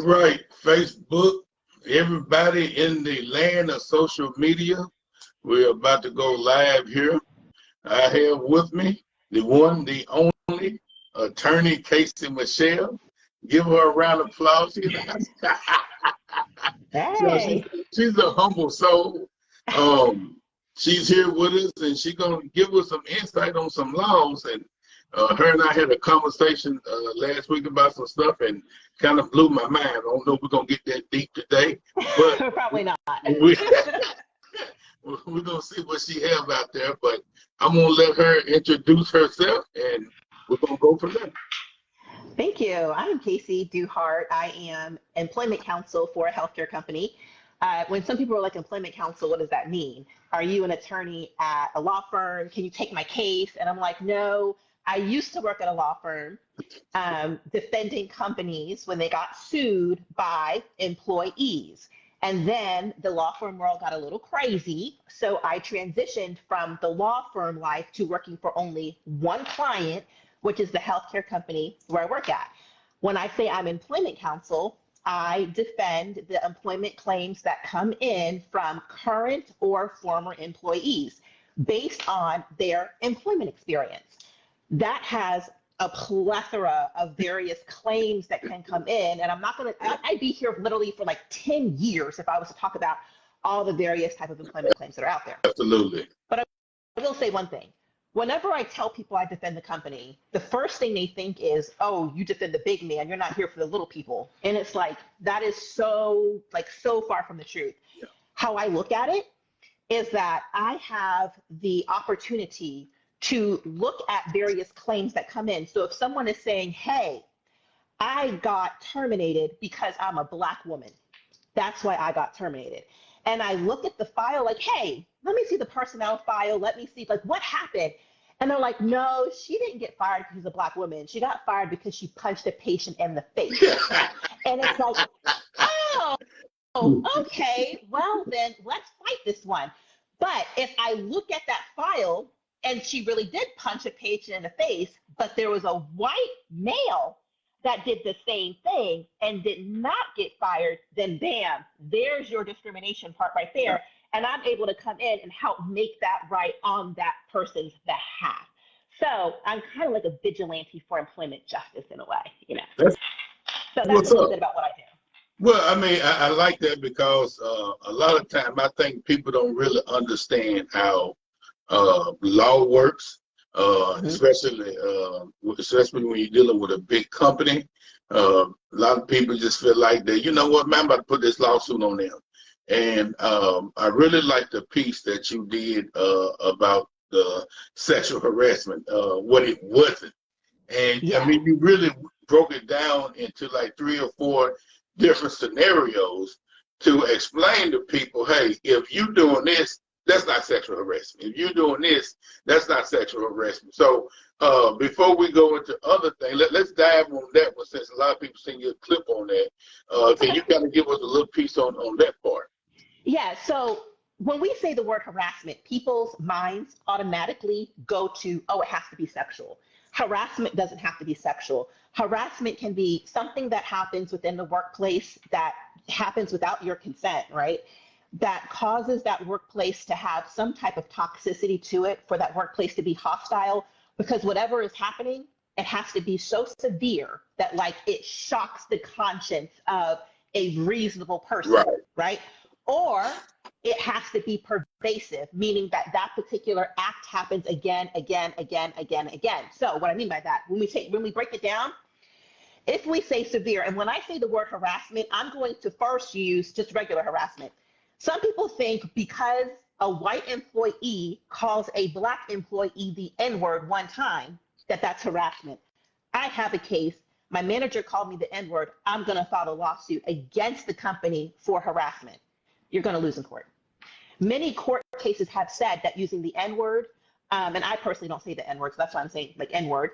right, Facebook, everybody in the land of social media. We're about to go live here. I have with me the one, the only attorney Casey Michelle. Give her a round of applause. So Hey. she's a humble soul. She's here with us, and she's gonna give us some insight on some laws. And her and I had a conversation last week about some stuff, and kind of blew my mind. I don't know if we're gonna get that deep today, but Probably not. we, we're gonna see what she has out there. But I'm gonna let her introduce herself, and we're gonna go from there. Thank you. I'm Casey Duhart. I am employment counsel for a healthcare company. When some people are like, employment counsel, what does that mean? Are you an attorney at a law firm? Can you take my case? And I'm like, no, I used to work at a law firm defending companies when they got sued by employees. And then the law firm world got a little crazy. So I transitioned from the law firm life to working for only one client, which is the healthcare company where I work at. When I say I'm employment counsel, I defend the employment claims that come in from current or former employees based on their employment experience. That has a plethora of various claims that can come in. And I'm not going to, I'd be here literally for like 10 years if I was to talk about all the various types of employment claims that are out there. Absolutely. But I will say one thing. Whenever I tell people I defend the company, the first thing they think is, oh, you defend the big man. You're not here for the little people. And it's like, that is so far from the truth. Yeah. How I look at it is that I have the opportunity to look at various claims that come in. So if someone is saying, hey, I got terminated because I'm a Black woman, that's why I got terminated. And I look at the file like, hey, let me see the personnel file. Let me see, like, what happened? And they're like, no, she didn't get fired because she's a Black woman. She got fired because she punched a patient in the face. And it's like, oh, okay, well, then let's fight this one. But if I look at that file and she really did punch a patient in the face, but there was a white male that did the same thing and did not get fired, then bam, there's your discrimination part right there. And I'm able to come in and help make that right on that person's behalf. So I'm kind of like a vigilante for employment justice in a way, you know. So that's a little bit about what I do. Well, I mean, I like that because a lot of time I think people don't really understand how law works. Especially when you're dealing with a big company. A lot of people just feel like that, you know what, man, I'm about to put this lawsuit on them. And I really like the piece that you did about the sexual harassment, what it wasn't. And yeah. I mean, you really broke it down into like 3 or 4 different scenarios to explain to people, hey, if you're doing this, that's not sexual harassment. If you're doing this, that's not sexual harassment. So before we go into other things, let's dive on that one, since a lot of people seen your clip on that. Can you kind of give us a little piece on that part? Yeah, so when we say the word harassment, people's minds automatically go to, oh, it has to be sexual. Harassment doesn't have to be sexual. Harassment can be something that happens within the workplace that happens without your consent, right? That causes that workplace to have some type of toxicity to it, for that workplace to be hostile, because whatever is happening, it has to be so severe that like it shocks the conscience of a reasonable person, right? Or it has to be pervasive, meaning that that particular act happens again. So what I mean by that, when we break it down, if we say severe, and when I say the word harassment, I'm going to first use just regular harassment. Some people think because a white employee calls a Black employee the N-word one time, that's harassment. I have a case. My manager called me the N-word. I'm going to file a lawsuit against the company for harassment. You're going to lose in court. Many court cases have said that using the N-word, and I personally don't say the N-word, so that's why I'm saying like N-word.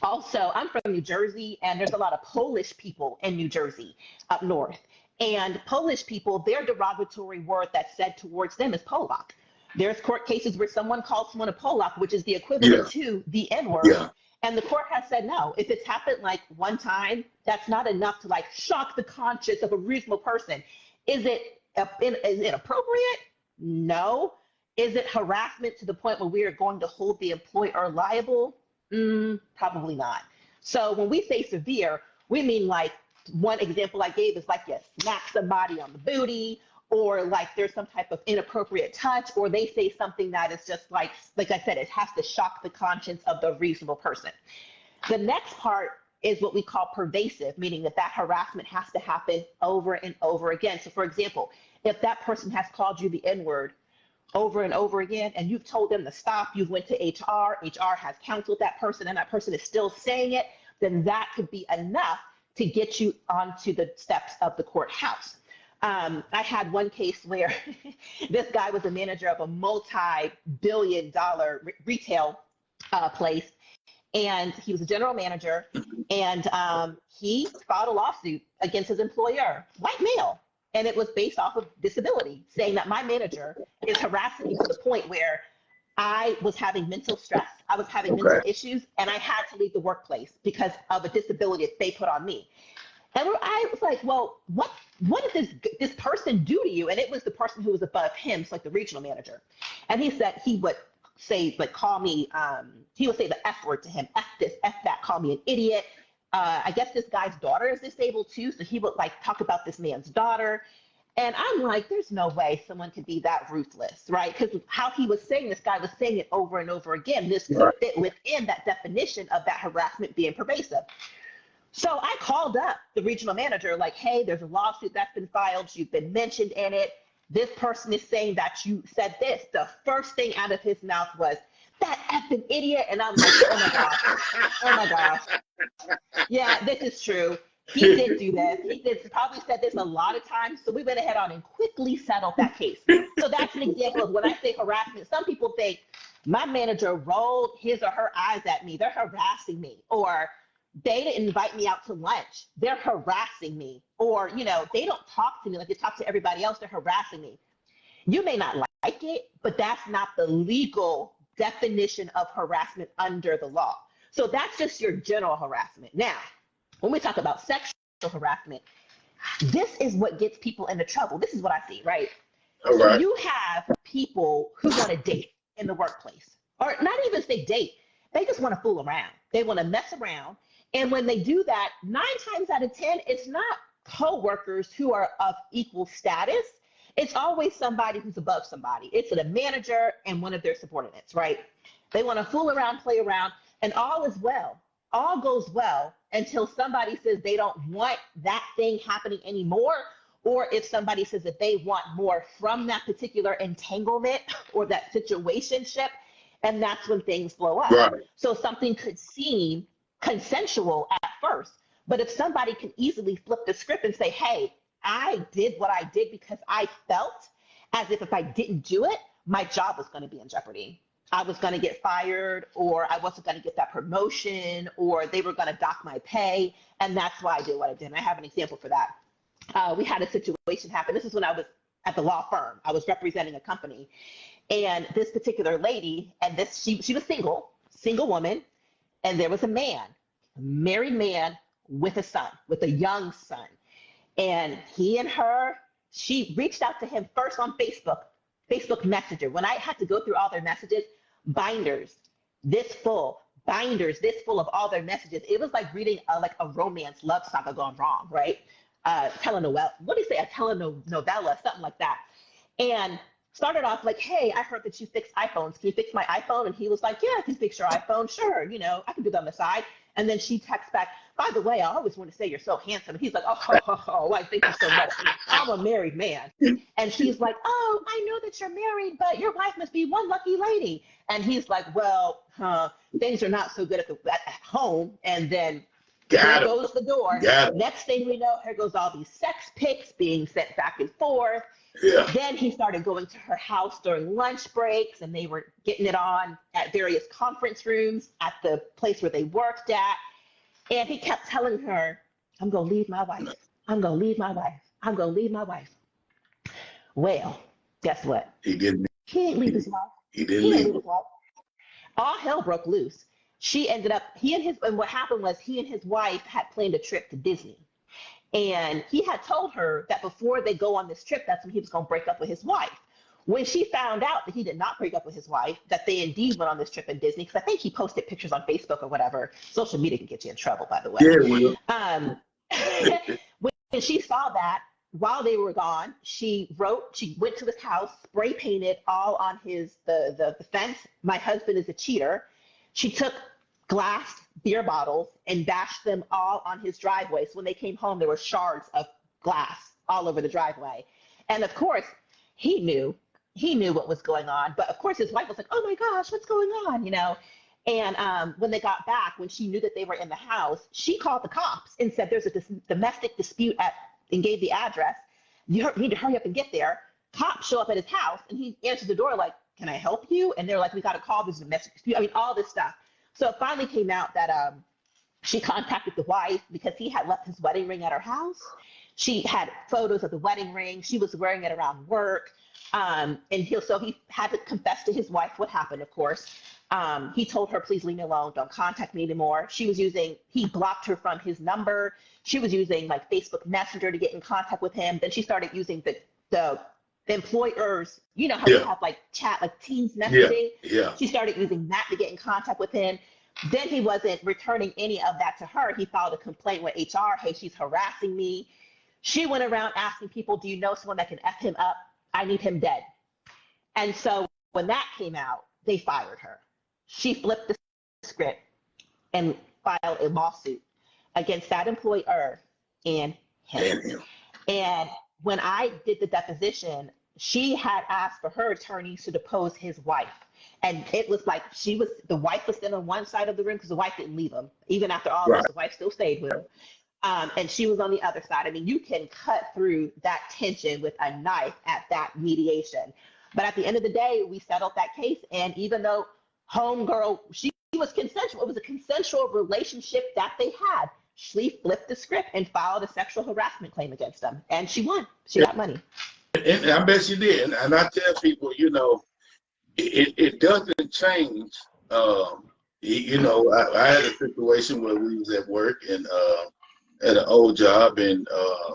Also, I'm from New Jersey, and there's a lot of Polish people in New Jersey up north. And Polish people, their derogatory word that's said towards them is Polak. There's court cases where someone calls someone a Polak, which is the equivalent to the N-word. And the court has said no. If it's happened like one time, that's not enough to like shock the conscience of a reasonable person. Is it appropriate? No. Is it harassment to the point where we are going to hold the employer liable? Probably not. So when we say severe, we mean like one example I gave is like you smack somebody on the booty, or like there's some type of inappropriate touch, or they say something that is just like I said, it has to shock the conscience of the reasonable person. The next part is what we call pervasive, meaning that harassment has to happen over and over again. So for example, if that person has called you the N-word over and over again, and you've told them to stop, you've went to HR has counseled that person, and that person is still saying it, then that could be enough to get you onto the steps of the courthouse. I had one case where this guy was a manager of a multi-billion-dollar retail place, and he was a general manager, and he filed a lawsuit against his employer, white male, and it was based off of disability, saying that my manager is harassing me to the point where I was having mental stress, I was having mental issues, and I had to leave the workplace because of a disability that they put on me. And I was like, well, what did this person do to you? And it was the person who was above him, so like the regional manager. And he said he would say, like, call me, he would say the F word to him, F this, F that, call me an idiot. I guess this guy's daughter is disabled too, so he would like talk about this man's daughter. And I'm like, there's no way someone could be that ruthless, right? Because how he was saying, this guy was saying it over and over again. This could fit within that definition of that harassment being pervasive. So I called up the regional manager, like, hey, there's a lawsuit that's been filed. You've been mentioned in it. This person is saying that you said this. The first thing out of his mouth was, that effing idiot. And I'm like, oh my gosh, oh my gosh. Yeah, this is true. He did do this. He did probably said this a lot of times. So we went ahead on and quickly settled that case. So that's an example of when I say harassment. Some people think my manager rolled his or her eyes at me. They're harassing me. Or they didn't invite me out to lunch. They're harassing me. Or, you know, they don't talk to me like they talk to everybody else. They're harassing me. You may not like it, but that's not the legal definition of harassment under the law. So that's just your general harassment. Now, when we talk about sexual harassment, this is what gets people into trouble. This is what I see, right? So you have people who want to date in the workplace, or not even say date. They just want to fool around. They want to mess around. And when they do that, 9 times out of 10, it's not coworkers who are of equal status. It's always somebody who's above somebody. It's a manager and one of their subordinates, right? They want to fool around, play around, and all is well. All goes well until somebody says they don't want that thing happening anymore, or if somebody says that they want more from that particular entanglement or that situationship, and that's when things blow up. Right. So something could seem consensual at first, but if somebody can easily flip the script and say, hey, I did what I did because I felt as if I didn't do it, my job was going to be in jeopardy. I was going to get fired, or I wasn't going to get that promotion, or they were going to dock my pay, and that's why I did what I did. And I have an example for that. We had a situation happen. This is when I was at the law firm. I was representing a company, and this particular lady, and she was single woman, and there was a married man with a son, with a young son. And she reached out to him first on Facebook Messenger. When I had to go through all their messages, binders this full of all their messages. It was like reading a romance love saga gone wrong, right? Telenovela, what do you say? A telenovela, something like that. And started off like, hey, I heard that you fix iPhones. Can you fix my iPhone? And he was like, yeah, I can fix your iPhone. Sure, I can do that on the side. And then she texts back, by the way, I always want to say you're so handsome. And he's like, oh, I thank you so much. I'm a married man. And she's like, oh, I know that you're married, but your wife must be one lucky lady. And he's like, well, things are not so good at home. And then there goes the door. Next thing we know, here goes all these sex pics being sent back and forth. Yeah. Then he started going to her house during lunch breaks, and they were getting it on at various conference rooms at the place where they worked at. And he kept telling her, I'm going to leave my wife. I'm going to leave my wife. I'm going to leave my wife. Well, guess what? He didn't. He didn't leave his wife. He didn't leave his wife. All hell broke loose. She ended up, and what happened was he and his wife had planned a trip to Disney. And he had told her that before they go on this trip, that's when he was going to break up with his wife. When she found out that he did not break up with his wife, that they indeed went on this trip in Disney, because I think he posted pictures on Facebook or whatever. Social media can get you in trouble, by the way. Yeah, it will. When she saw that, while they were gone, she went to his house, spray painted all on the fence, "My husband is a cheater." She took glass beer bottles and bashed them all on his driveway. So when they came home, there were shards of glass all over the driveway. And of course, he knew what was going on. But of course, his wife was like, "Oh my gosh, what's going on?" And when they got back, when she knew that they were in the house, she called the cops and said, "There's a domestic dispute and gave the address. You need to hurry up and get there." Cops show up at his house, and he answers the door like, "Can I help you?" And they're like, "We got to call this domestic dispute." I mean, all this stuff. So it finally came out that she contacted the wife because he had left his wedding ring at her house. She had photos of the wedding ring. She was wearing it around work. So he had to confess to his wife what happened, of course. He told her, "Please leave me alone. Don't contact me anymore." He blocked her from his number. She was using like Facebook Messenger to get in contact with him. Then she started using the employers, how they have like chat, like Teams messaging. Yeah. She started using that to get in contact with him. Then he wasn't returning any of that to her. He filed a complaint with HR. "Hey, she's harassing me." She went around asking people, "Do you know someone that can F him up? I need him dead." And so when that came out, they fired her. She flipped the script and filed a lawsuit against that employer and him. And when I did the deposition, she had asked for her attorneys to depose his wife. And it was like the wife was still on one side of the room because the wife didn't leave him. Even after all this, the wife still stayed with him. And she was on the other side. I mean, you can cut through that tension with a knife at that mediation. But at the end of the day, we settled that case. And even though homegirl, she was consensual, it was a consensual relationship that they had. She flipped the script and filed a sexual harassment claim against them. And she won. She got money. And I bet she did. And I tell people, it doesn't change. I had a situation where we was at work and at an old job, and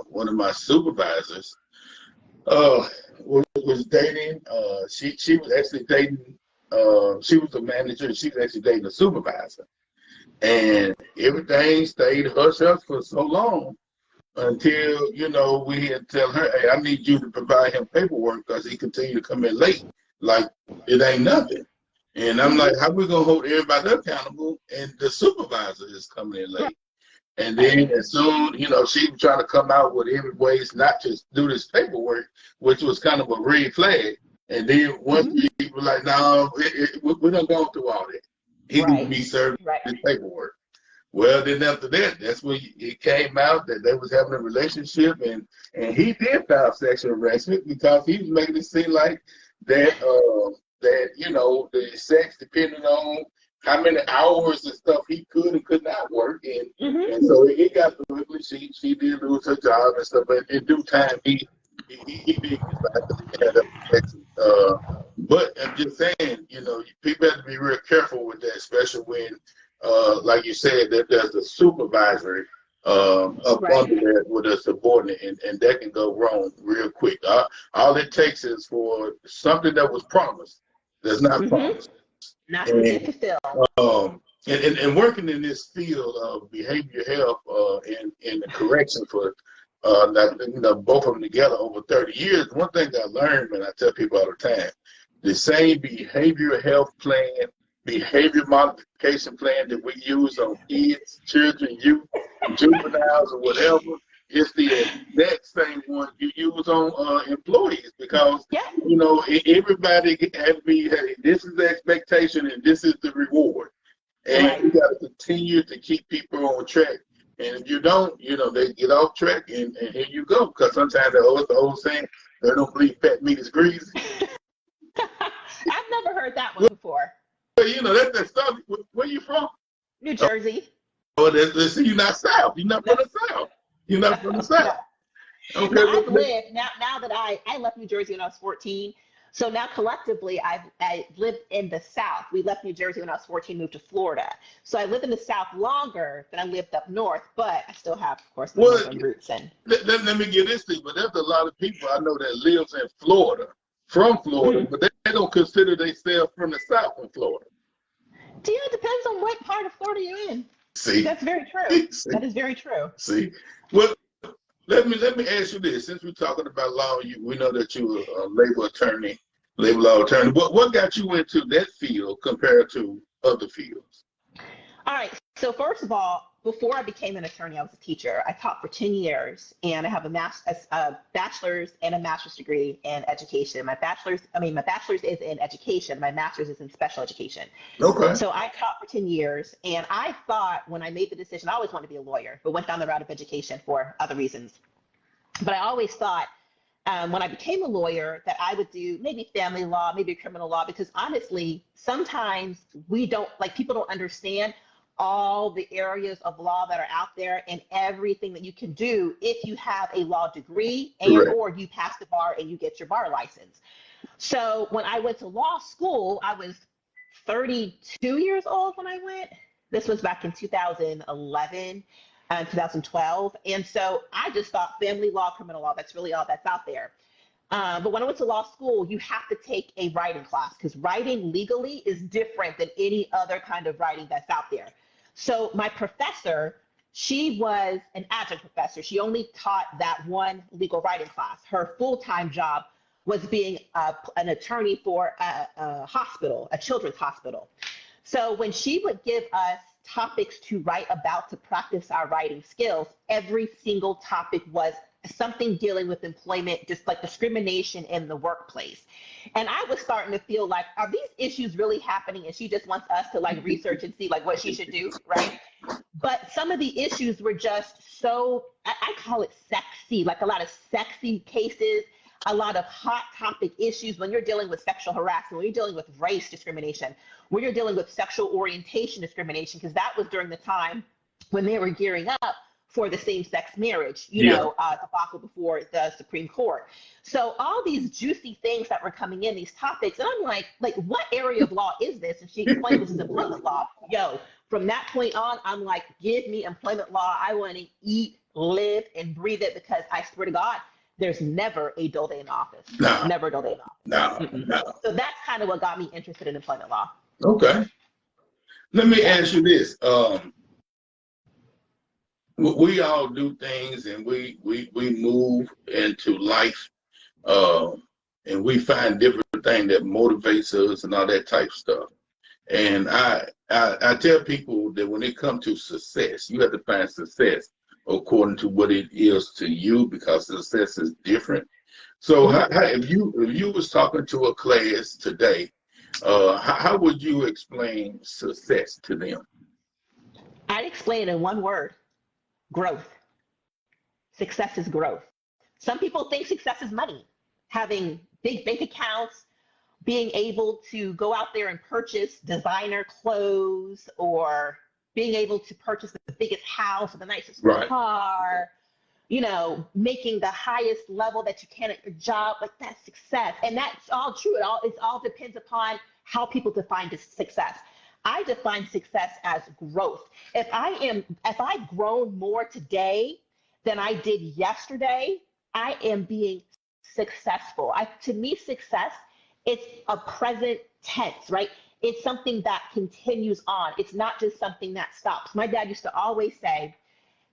one of my supervisors was dating. She was actually dating. She was a manager, and she was actually dating a supervisor. And everything stayed hush hush for so long until, we had to tell her, "Hey, I need you to provide him paperwork because he continued to come in late. Like, it ain't nothing." And I'm like, "How we going to hold everybody accountable? And the supervisor is coming in late." And then as soon, she was trying to come out with every ways not to do this paperwork, which was kind of a red flag. And then once people were like, "No, we done gone through all that. He can be served this paperwork." Well, then after that, that's when it came out that they was having a relationship, and he did file sexual harassment because he was making it seem like that the sex depended on how many hours and stuff he could and could not work, and so it got ugly. She did lose her job and stuff, but in due time he did get back to the but I'm just saying, people have to be real careful with that, especially when, like you said, that there's a supervisory up under that with a subordinate, and that can go wrong real quick. All it takes is for something that was promised that's not promised. Not to fulfill. And working in this field of behavioral health and the correction for both of them together over 30 years, one thing I learned, and I tell people all the time, the same behavioral health plan, behavior modification plan that we use on kids, children, youth, juveniles, or whatever, it's the exact same one you use on employees, because everybody has to be, hey, this is the expectation and this is the reward, and you got to continue to keep people on track. And if you don't, they get off track, and here you go. Because sometimes it's the old saying, they don't believe fat meat is greasy. I've never heard that one before. Well, that's stuff. Where you from? New Jersey. Oh, see, you're not South. You're not from the South. You're not from the South. Okay. I've lived, now that I left New Jersey when I was 14, So now collectively, I lived in the South. We left New Jersey when I was 14, moved to Florida. So I lived in the South longer than I lived up north, but I still have, of course, my Well, northern roots. And let me get this thing, but there's a lot of people I know that lives in Florida, from Florida, but they don't consider themselves from the South in Florida. it depends on what part of Florida you're in. See, That's very true. see, That is very true. see. Well, let me ask you this. Since we're talking about law, we know that you're a labor law attorney. What got you into that field compared to other fields? All right. So first of all, before I became an attorney, I was a teacher. I taught for 10 years, and I have a bachelor's and a master's degree in education. My bachelor's is in education. My master's is in special education. Okay. So I taught for 10 years, and I thought when I made the decision, I always wanted to be a lawyer, but went down the route of education for other reasons. But I always thought when I became a lawyer that I would do maybe family law, maybe criminal law, because honestly, sometimes people don't understand all the areas of law that are out there and everything that you can do if you have a law degree or you pass the bar and you get your bar license. So when I went to law school, I was 32 years old when I went. This was back in 2011 and 2012. And so I just thought family law, criminal law, that's really all that's out there. But when I went to law school, you have to take a writing class because writing legally is different than any other kind of writing that's out there. So my professor, she was an adjunct professor. She only taught that one legal writing class. Her full-time job was being an attorney for a hospital, a children's hospital. So when she would give us topics to write about to practice our writing skills, every single topic was something dealing with employment, just like discrimination in the workplace. And I was starting to feel like, are these issues really happening? And she just wants us to research and see what she should do, right? But some of the issues were just so, I call it sexy, like a lot of sexy cases, a lot of hot topic issues when you're dealing with sexual harassment, when you're dealing with race discrimination, when you're dealing with sexual orientation discrimination, because that was during the time when they were gearing up for the same-sex marriage, debacle before the Supreme Court. So all these juicy things that were coming in, these topics, and I'm like, what area of law is this? And she explained this is employment law. From that point on, I'm like, give me employment law. I want to eat, live, and breathe it because I swear to God, there's never a dull day in the office. No. Never a dull day in the office. No. So that's kind of what got me interested in employment law. Okay. Let me ask you this. We all do things and we move into life and we find different things that motivates us and all that type of stuff. And I tell people that when it comes to success, you have to find success according to what it is to you because success is different. So if you was talking to a class today, how would you explain success to them? I'd explain it in one word. Growth. Success is growth. Some people think success is money, having big bank accounts, being able to go out there and purchase designer clothes, or being able to purchase the biggest house or the nicest car, making the highest level that you can at your job. That's success. And that's all true. It all depends upon how people define success. I define success as growth. If I've grown more today than I did yesterday, I am being successful. To me, success, it's a present tense, right? It's something that continues on. It's not just something that stops. My dad used to always say,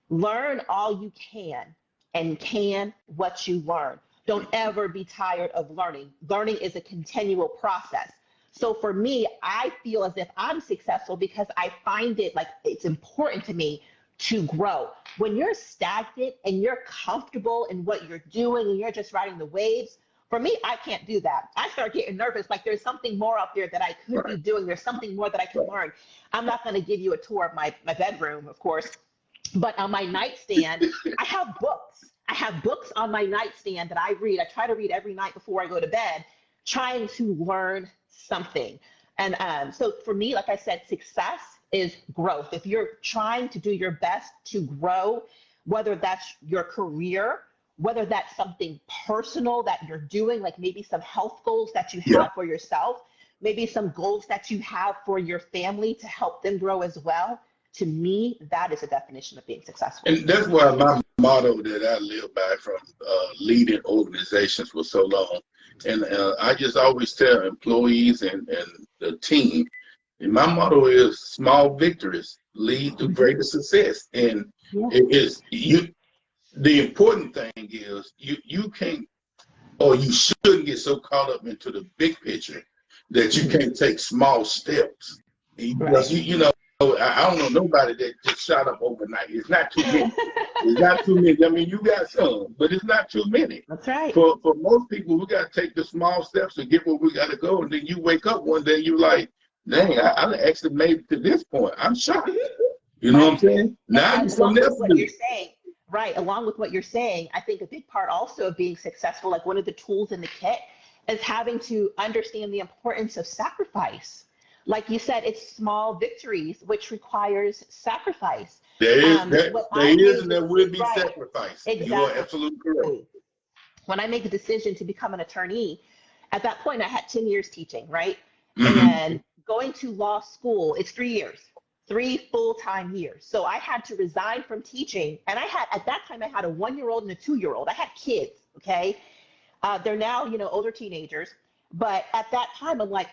learn all you can and can what you learn. Don't ever be tired of learning. Learning is a continual process. So for me, I feel as if I'm successful because I find it it's important to me to grow. When you're stagnant and you're comfortable in what you're doing and you're just riding the waves, for me, I can't do that. I start getting nervous, there's something more out there that I could be doing. There's something more that I can learn. I'm not going to give you a tour of my bedroom, of course, but on my nightstand, I have books. I have books on my nightstand that I read. I try to read every night before I go to bed, trying to learn something. And so for me, like I said, success is growth. If you're trying to do your best to grow, whether that's your career, whether that's something personal that you're doing, like maybe some health goals that you Yeah. have for yourself, maybe some goals that you have for your family to help them grow as well. To me, that is a definition of being successful. And that's why my motto that I live by from leading organizations for so long. And I just always tell employees and the team, and my motto is small victories lead to greater success. And it is you. The important thing is you can't, or you shouldn't get so caught up into the big picture that you can't take small steps. Because you know, I don't know nobody that just shot up overnight. It's not too many. It's not too many. I mean, you got some, but it's not too many. That's right. For most people, we got to take the small steps to get where we got to go. And then you wake up one day, you like, dang, I actually made it to this point. I'm shocked. You know what I'm saying? Now and something else to do. Right, along with what you're saying, I think a big part also of being successful, like one of the tools in the kit, is having to understand the importance of sacrifice. Like you said, it's small victories, which requires sacrifice. There is, and there will be sacrifice. Exactly. You are absolutely correct. When I made the decision to become an attorney, at that point I had 10 years teaching, right? Mm-hmm. And going to law school, it's 3 years. 3 full-time years. So I had to resign from teaching. And at that time, I had a 1-year-old and a 2-year-old. I had kids, okay? They're now, older teenagers. But at that time, I'm like,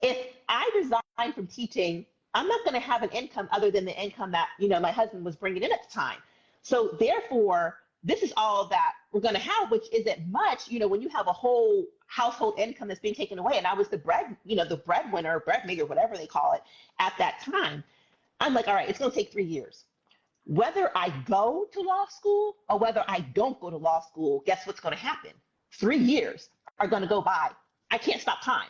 if I resign from teaching, I'm not going to have an income other than the income that, my husband was bringing in at the time. So therefore, this is all that we're going to have, which isn't much, when you have a whole household income that's being taken away. And I was the breadwinner, breadmaker, whatever they call it at that time. I'm like, all right, it's going to take 3 years. Whether I go to law school or whether I don't go to law school, guess what's going to happen? 3 years are going to go by. I can't stop time.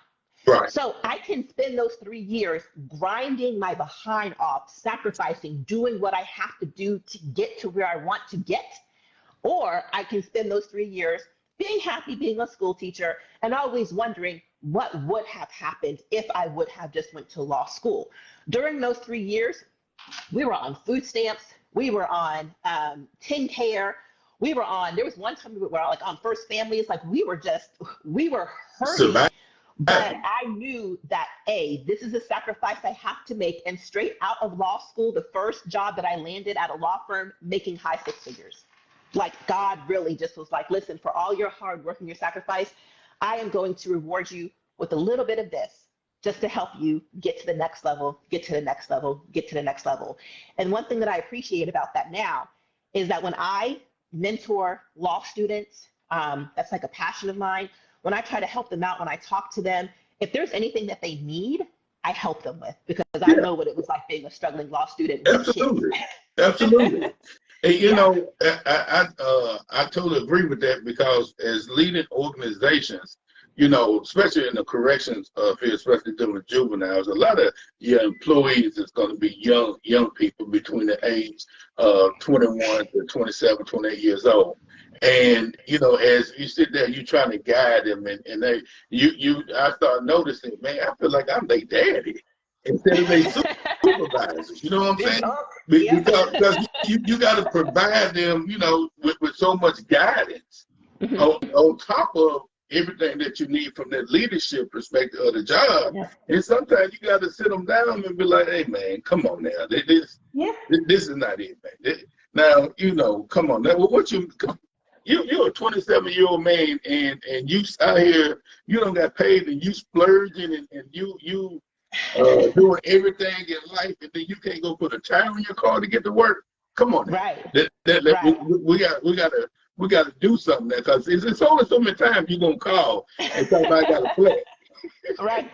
Right. So I can spend those 3 years grinding my behind off, sacrificing, doing what I have to do to get to where I want to get. Or I can spend those 3 years being happy, being a school teacher, and always wondering what would have happened if I would have just went to law school. During those 3 years, we were on food stamps, we were on TennCare, there was one time we were like on First Families, like we were hurting. But I knew that, this is a sacrifice I have to make. And straight out of law school, the first job that I landed at a law firm, making high 6 figures. Like God really just was like, listen, for all your hard work and your sacrifice, I am going to reward you with a little bit of this just to help you get to the next level, get to the next level, get to the next level. And one thing that I appreciate about that now is that when I mentor law students, that's like a passion of mine. When I try to help them out, when I talk to them, if there's anything that they need, I help them with, because I know what it was like being a struggling law student. Absolutely. Absolutely. And, I totally agree with that, because as leading organizations, especially in the corrections field, especially dealing with juveniles, a lot of your employees is going to be young people between the age of 21 to 27, 28 years old. And, as you sit there, you're trying to guide them, and I start noticing, man, I feel like I'm their daddy instead of their supervisors. You know what I'm saying? Because you got to provide them, with so much guidance on top of everything that you need from that leadership perspective of the job. Yeah. And sometimes you got to sit them down and be like, hey, man, come on now. This is not it, man. Now, come on. Now, you're a 27-year-old man, and you out here, you don't got paid, and you splurging, and you doing everything in life, and then you can't go put a tire in your car to get to work. Come on, right? We got to do something there, because it's only so many times you're gonna call and somebody got to play. Right,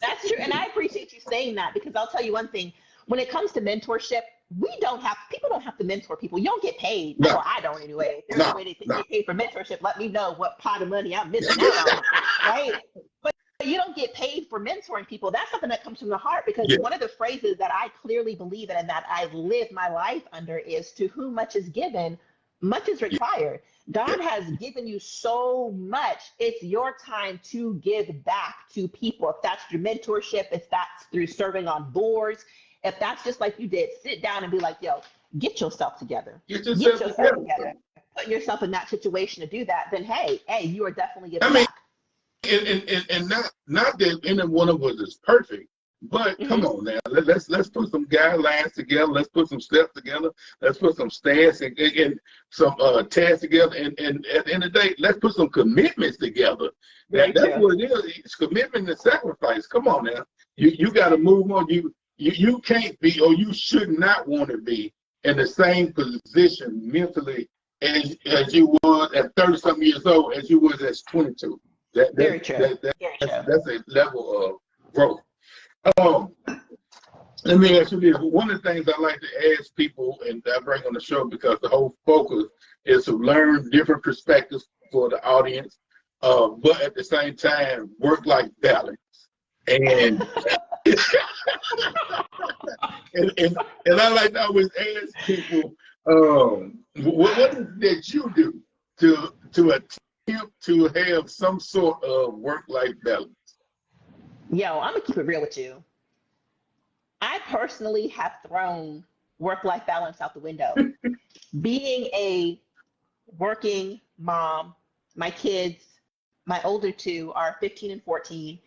that's true, and I appreciate you saying that, because I'll tell you one thing: when it comes to mentorship, people don't have to mentor people. You don't get paid. No. Well, I don't anyway. If there's a way to get paid for mentorship, let me know what pot of money I'm missing out on, right? But you don't get paid for mentoring people. That's something that comes from the heart, because one of the phrases that I clearly believe in and that I live my life under is, to whom much is given, much is required. God has given you so much. It's your time to give back to people. If that's through mentorship, if that's through serving on boards, if that's just like you did, sit down and be like, yo, get yourself together. Get yourself together. putting yourself in that situation to do that, then hey, you are definitely I giving mean, back. and not that any one of us is perfect, but come Hmm. on now, let's put some guidelines together. Let's put some steps together. Let's put some stance and some tasks together. And at the end of the day, let's put some commitments together. Very That's true. what it is. It's commitment and sacrifice. Come on now, you got to move on. You can't be, or you should not want to be in the same position mentally as you was at 30 something years old as you was at 22. Very true. Very true. That's a level of growth. Um, Let me ask you this. One of the things I like to ask people, and I bring on the show because the whole focus is to learn different perspectives for the audience, but at the same time, work-life balance. And and I like to always ask people, what is it that you do to attempt to have some sort of work-life balance? Yo, I'm gonna keep it real with you. I personally have thrown work-life balance out the window. Being a working mom, my kids, my older two are 15 and 14.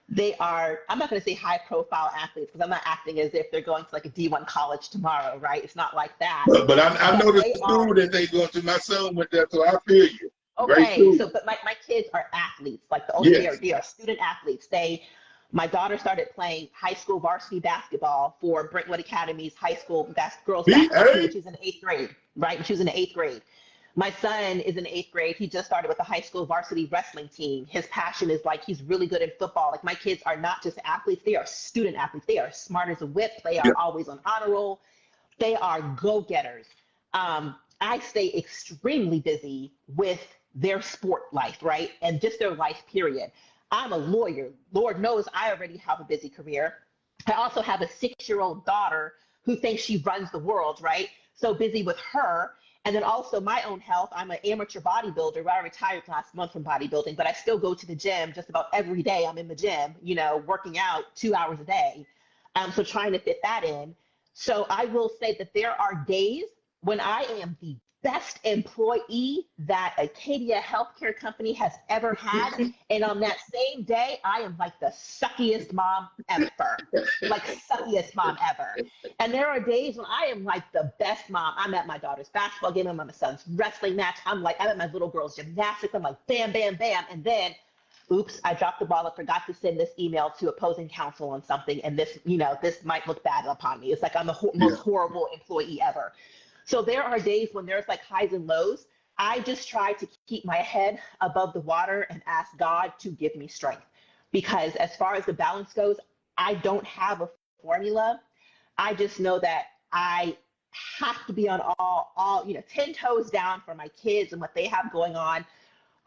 They are, I'm not going to say high profile athletes because I'm not acting as if they're going to like a D1 college tomorrow, right? It's not like that. But I know the They school are, that they go to. My son went there, so I feel you. Great okay, school. so but my kids are athletes. Like the older Yes. they are student athletes. My daughter started playing high school varsity basketball for Brentwood Academy's high school girls basketball team when she was in the eighth grade, right? When she was in the eighth grade. My son is in the eighth grade. He just started with the high school varsity wrestling team. His passion is like he's really good at football. Like my kids are not just athletes, they are student athletes. They are smart as a whip. They Yeah. are always on honor roll. They are go-getters. I stay extremely busy with their sport life, right? And just their life, period. I'm a lawyer. Lord knows I already have a busy career. I also have a 6-year-old daughter who thinks she runs the world, right? So busy with her. And then also my own health. I'm an amateur bodybuilder. I retired last month from bodybuilding, but I still go to the gym just about every day. I'm in the gym, working out 2 hours a day. So trying to fit that in. So I will say that there are days when I am the best employee that Acadia Healthcare Company has ever had. And on that same day, I am like the suckiest mom ever. Like suckiest mom ever. And there are days when I am like the best mom. I'm at my daughter's basketball game. I'm at my son's wrestling match. I'm at my little girl's gymnastics. I'm like, bam, bam, bam. And then, oops, I dropped the ball. I forgot to send this email to opposing counsel on something. And this might look bad upon me. It's like I'm the most horrible employee ever. So there are days when there's like highs and lows. I just try to keep my head above the water and ask God to give me strength. Because as far as the balance goes, I don't have a formula. I just know that I have to be on all 10 toes down for my kids and what they have going on.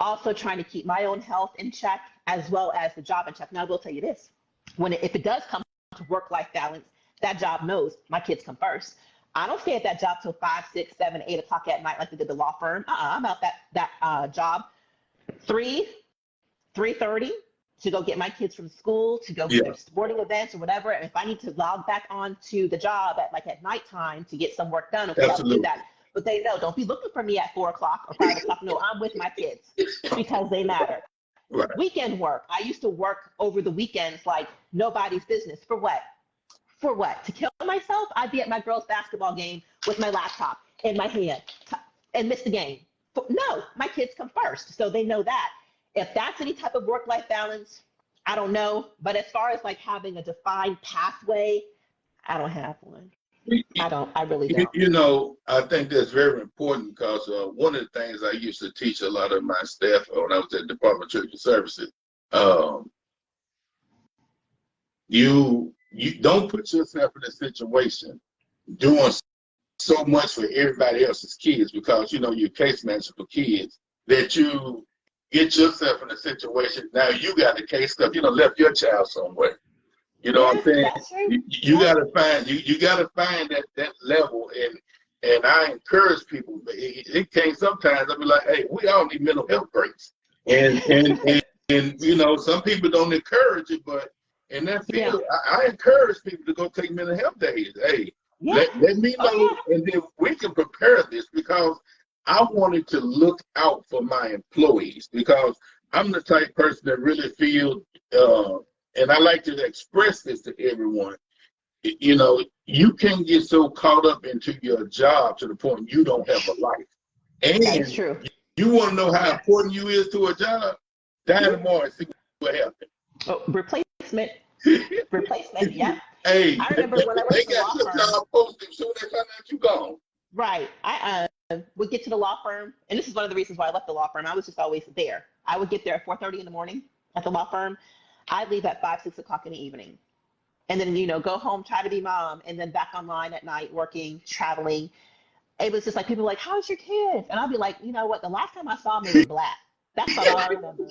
Also trying to keep my own health in check as well as the job in check. Now I will tell you this, if it does come to work-life balance, that job knows my kids come first. I don't stay at that job till 5, 6, 7, 8 o'clock at night like they did the law firm. I'm out that job 3:30 to go get my kids from school, to go to their sporting events or whatever. And if I need to log back on to the job at nighttime to get some work done, okay, I'll do that. But they know, don't be looking for me at 4 o'clock or 5 o'clock. No, I'm with my kids because they matter. Right. Weekend work. I used to work over the weekends like nobody's business. For what? For what? To kill myself? I'd be at my girls' basketball game with my laptop in my hand and miss the game. No, my kids come first. So they know that. If that's any type of work-life balance, I don't know. But as far as like having a defined pathway, I don't have one. I really don't. I think that's very important because one of the things I used to teach a lot of my staff when I was at Department of Children's Services, you don't put yourself in a situation doing so much for everybody else's kids because you're case manager for kids that you get yourself in a situation now you got the case stuff left your child somewhere. You know what I'm saying? You gotta find that level and I encourage people. It can sometimes I'll be like, hey, we all need mental health breaks. And some people don't encourage it, but in that field, I encourage people to go take mental health days. Hey, let me know, and then we can prepare this because I wanted to look out for my employees because I'm the type of person that really feel, and I like to express this to everyone. You know, you can get so caught up into your job to the point you don't have a life. And That is true. you want to know how important you is to a job? Die tomorrow and see what happens. Oh, replacement. Replacement, yeah. Hey, I remember when I they worked in the law got your firm. job posted, soon as they find out you gone. Right. I would get to the law firm, and this is one of the reasons why I left the law firm. I was just always there. I would get there at 4:30 in the morning at the law firm. I'd leave at 5, 6 o'clock in the evening. And then, go home, try to be mom, and then back online at night, working, traveling. It was just like, people were like, how's your kids? And I'd be like, you know what? The last time I saw them, they were black. That's all I remember.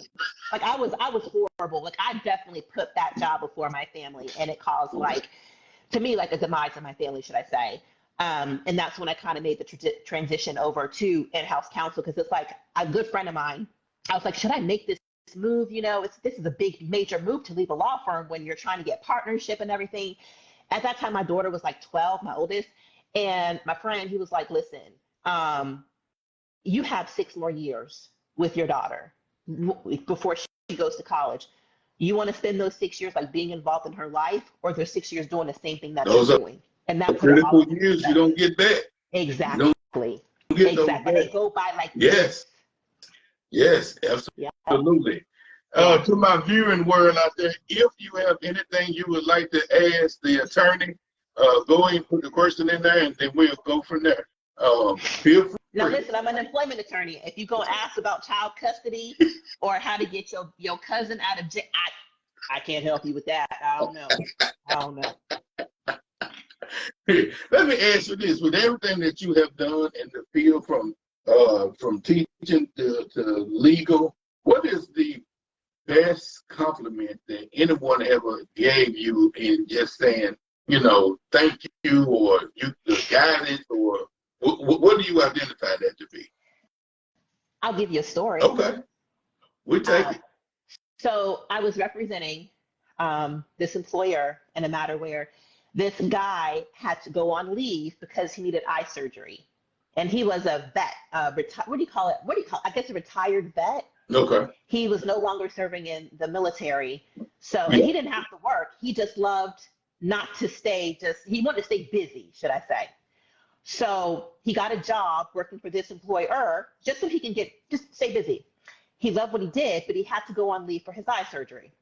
Like, I was horrible. Like, I definitely put that job before my family, and it caused, like, to me, like a demise of my family, should I say. And that's when I kind of made the transition over to in-house counsel, because it's like a good friend of mine. I was like, should I make this move? This is a big, major move to leave a law firm when you're trying to get partnership and everything. At that time, my daughter was like 12, my oldest. And my friend, he was like, listen, you have 6 more years with your daughter before she goes to college. You want to spend those 6 years like being involved in her life, or those 6 years doing the same thing that those you're doing? And that's critical years you don't get back. Exactly. Exactly. They go by like yes. Yes, absolutely. To my viewing world out there, if you have anything you would like to ask the attorney, go ahead and put the question in there, and then we'll go from there. Feel free. Now, listen, I'm an employment attorney. If you go ask about child custody or how to get your cousin out of jail, I can't help you with that. I don't know. Let me ask you this: with everything that you have done in the field, from teaching to legal, what is the best compliment that anyone ever gave you in just saying, thank you, or the guidance, or what do you identify that to be? I'll give you a story. Okay, we take it. So I was representing this employer in a matter where this guy had to go on leave because he needed eye surgery. And he was a vet, what do you call it? I guess a retired vet. Okay. He was no longer serving in the military. So and he didn't have to work. He just loved not to stay, he wanted to stay busy, should I say. So he got a job working for this employer just so he can just stay busy. He loved what he did, but he had to go on leave for his eye surgery.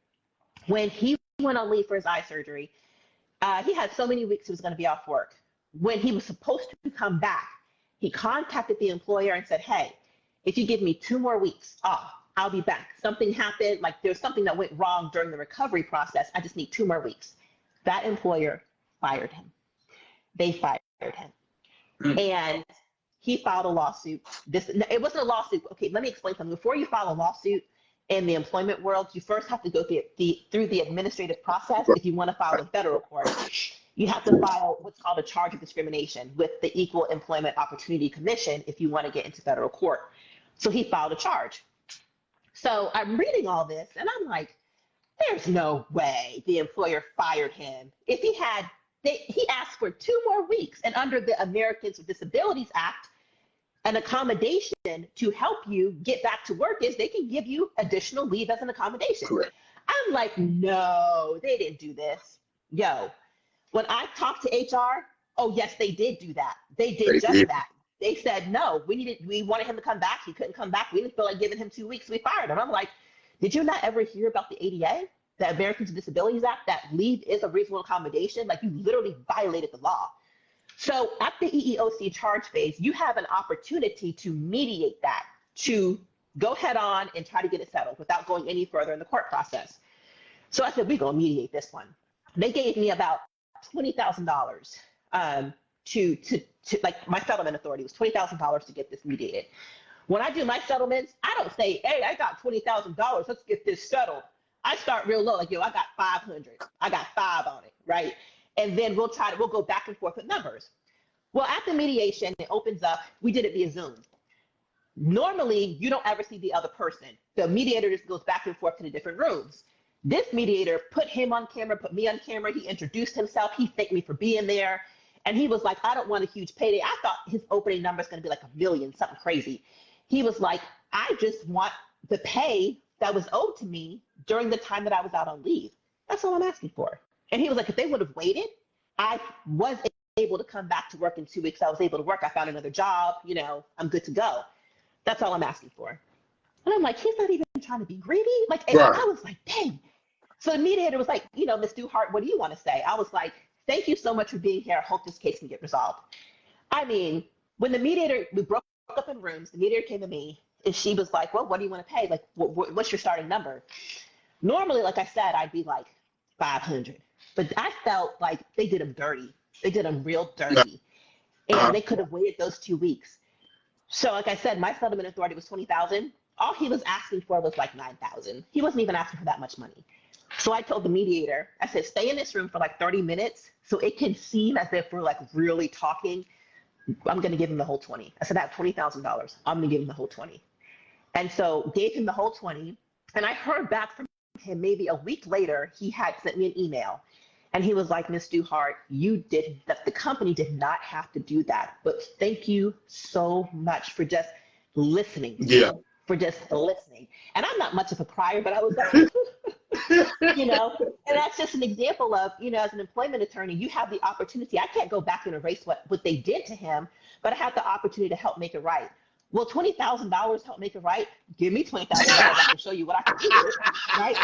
When he went on leave for his eye surgery, he had so many weeks he was going to be off work. When he was supposed to come back, he contacted the employer and said, hey, if you give me 2 more weeks off, I'll be back. Something happened, like there's something that went wrong during the recovery process. I just need 2 more weeks. That employer fired him. They fired him. And he filed a lawsuit. It wasn't a lawsuit. Okay, let me explain something. Before you file a lawsuit in the employment world, you first have to go through the administrative process. If you want to file in federal court, you have to file what's called a charge of discrimination with the Equal Employment Opportunity Commission if you want to get into federal court. So he filed a charge. So I'm reading all this, and I'm like, there's no way the employer fired him. If he asked for 2 more weeks, and under the Americans with Disabilities Act, an accommodation to help you get back to work is they can give you additional leave as an accommodation. Correct. I'm like, no, they didn't do this. When I talked to HR, oh yes, they did do that. They did that. They said, no, we wanted him to come back. He couldn't come back. We didn't feel like giving him 2 weeks. We fired him. I'm like, did you not ever hear about the ADA, the Americans with Disabilities Act, that leave is a reasonable accommodation? Like, you literally violated the law. So at the EEOC charge phase, you have an opportunity to mediate that, to go head on and try to get it settled without going any further in the court process. So I said, we're going to mediate this one. They gave me about $20,000 to like, my settlement authority was $20,000 to get this mediated. When I do my settlements, I don't say, hey, I got $20,000, let's get this settled. I start real low, like, I got 500, I got 5 on it, right? And then we'll go back and forth with numbers. Well, at the mediation, it opens up, we did it via Zoom. Normally, you don't ever see the other person. The mediator just goes back and forth to the different rooms. This mediator put him on camera, put me on camera. He introduced himself. He thanked me for being there. And he was like, I don't want a huge payday. I thought his opening number is going to be like $1 million, something crazy. He was like, I just want the pay that was owed to me during the time that I was out on leave. That's all I'm asking for. And he was like, if they would have waited, I was able to come back to work in 2 weeks. I was able to work. I found another job. You know, I'm good to go. That's all I'm asking for. And I'm like, he's not even trying to be greedy. Like, right. I was like, dang. So the mediator was like, you know, Ms. Duhart, what do you want to say? I was like, thank you so much for being here. I hope this case can get resolved. I mean, when the mediator, we broke up in rooms, the mediator came to me and she was like, well, what do you want to pay? Like, what's your starting number? Normally, like I said, I'd be like 500, but I felt like they did him dirty. They did him real dirty. And they could have waited those 2 weeks. So like I said, my settlement authority was $20,000. All he was asking for was like $9,000. He wasn't even asking for that much money. So I told the mediator, I said, stay in this room for like 30 minutes so it can seem as if we're like really talking. I'm going to give him the whole 20. I said, I have $20,000. I'm going to give him the whole 20. And so gave him the whole 20. And I heard back from him maybe a week later, he had sent me an email. And he was like, Ms. Duhart, the company did not have to do that. But thank you so much for just listening. Yeah. For just listening. And I'm not much of a crier, but I was like, you know, and that's just an example of, you know, as an employment attorney, you have the opportunity. I can't go back and erase what they did to him, but I have the opportunity to help make it right. Will $20,000 help make it right? Give me $20,000. I can show you what I can do, right?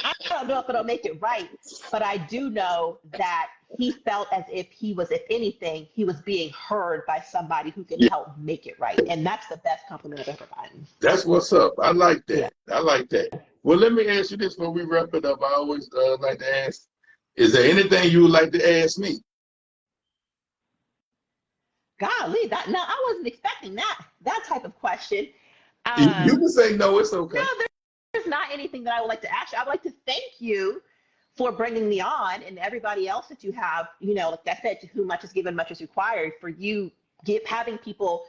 I don't know if it'll make it right, but I do know that he felt as if he was, if anything, he was being heard by somebody who can help make it right. And that's the best compliment I've ever gotten. That's what's up. I like that. Yeah. I like that. Well, let me ask you this before we wrap it up. I always like to ask, is there anything you would like to ask me? Golly, no, I wasn't expecting that type of question. You can say no, it's okay. No, there's not anything that I would like to ask you. I'd like to thank you for bringing me on, and everybody else that you have, you know, like I said, to whom much is given, much is required, for you having people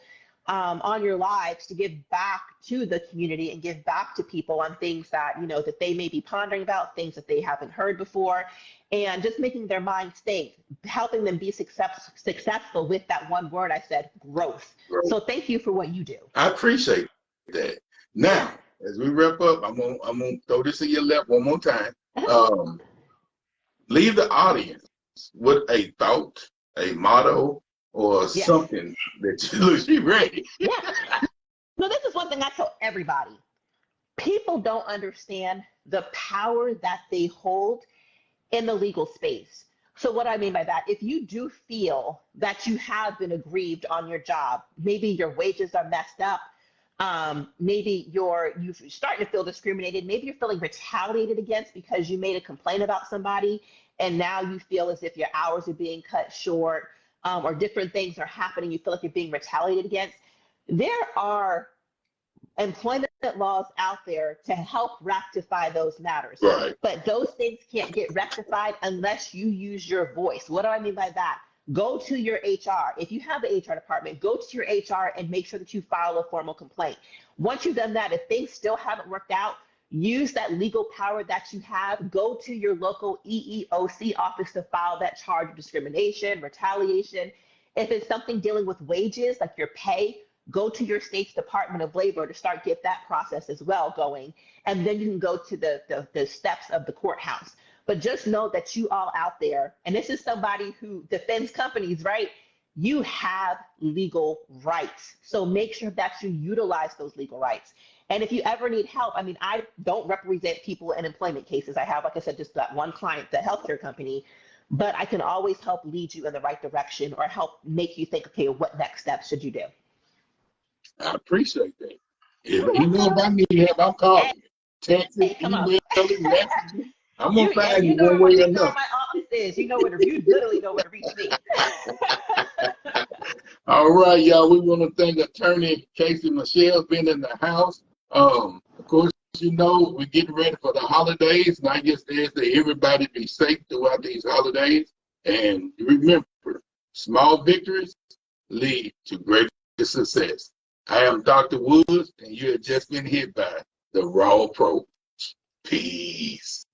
on your lives to give back to the community and give back to people on things that, you know, that they may be pondering about, things that they haven't heard before, and just making their mind stay, helping them be successful with that one word I said, growth. So thank you for what you do. I appreciate that. Now, as we wrap up, I'm gonna throw this in your lap one more time. Leave the audience with a thought, a motto, or something that you ready. Yeah. So this is one thing I tell everybody. People don't understand the power that they hold in the legal space. So what I mean by that, if you do feel that you have been aggrieved on your job, maybe your wages are messed up, maybe you're starting to feel discriminated, maybe you're feeling retaliated against because you made a complaint about somebody and now you feel as if your hours are being cut short, or different things are happening, you feel like you're being retaliated against, there are employment laws out there to help rectify those matters. Right. But those things can't get rectified unless you use your voice. What do I mean by that? Go to your HR. If you have an HR department, go to your HR and make sure that you file a formal complaint. Once you've done that, if things still haven't worked out, use that legal power that you have. Go to your local EEOC office to file that charge of discrimination, retaliation. If it's something dealing with wages, like your pay, go to your state's Department of Labor to start get that process as well going. And then you can go to the steps of the courthouse. But just know that you all out there, and this is somebody who defends companies, right? You have legal rights. So make sure that you utilize those legal rights. And if you ever need help, I mean, I don't represent people in employment cases. I have, like I said, just that one client, the healthcare company, but I can always help lead you in the right direction or help make you think, okay, what next steps should you do? I appreciate that. If you know if I need help, I'm calling you. Text me, email me, message me. I'm going to find you one way or another. You know where my office is. You literally know where to reach me. All right, y'all. We want to thank Attorney Casey Michelle being in the house. Of course, you know, we're getting ready for the holidays, and I just ask that everybody be safe throughout these holidays. And remember, small victories lead to greater success. I am Dr. Woods, and you have just been hit by the Raw Approach. Peace.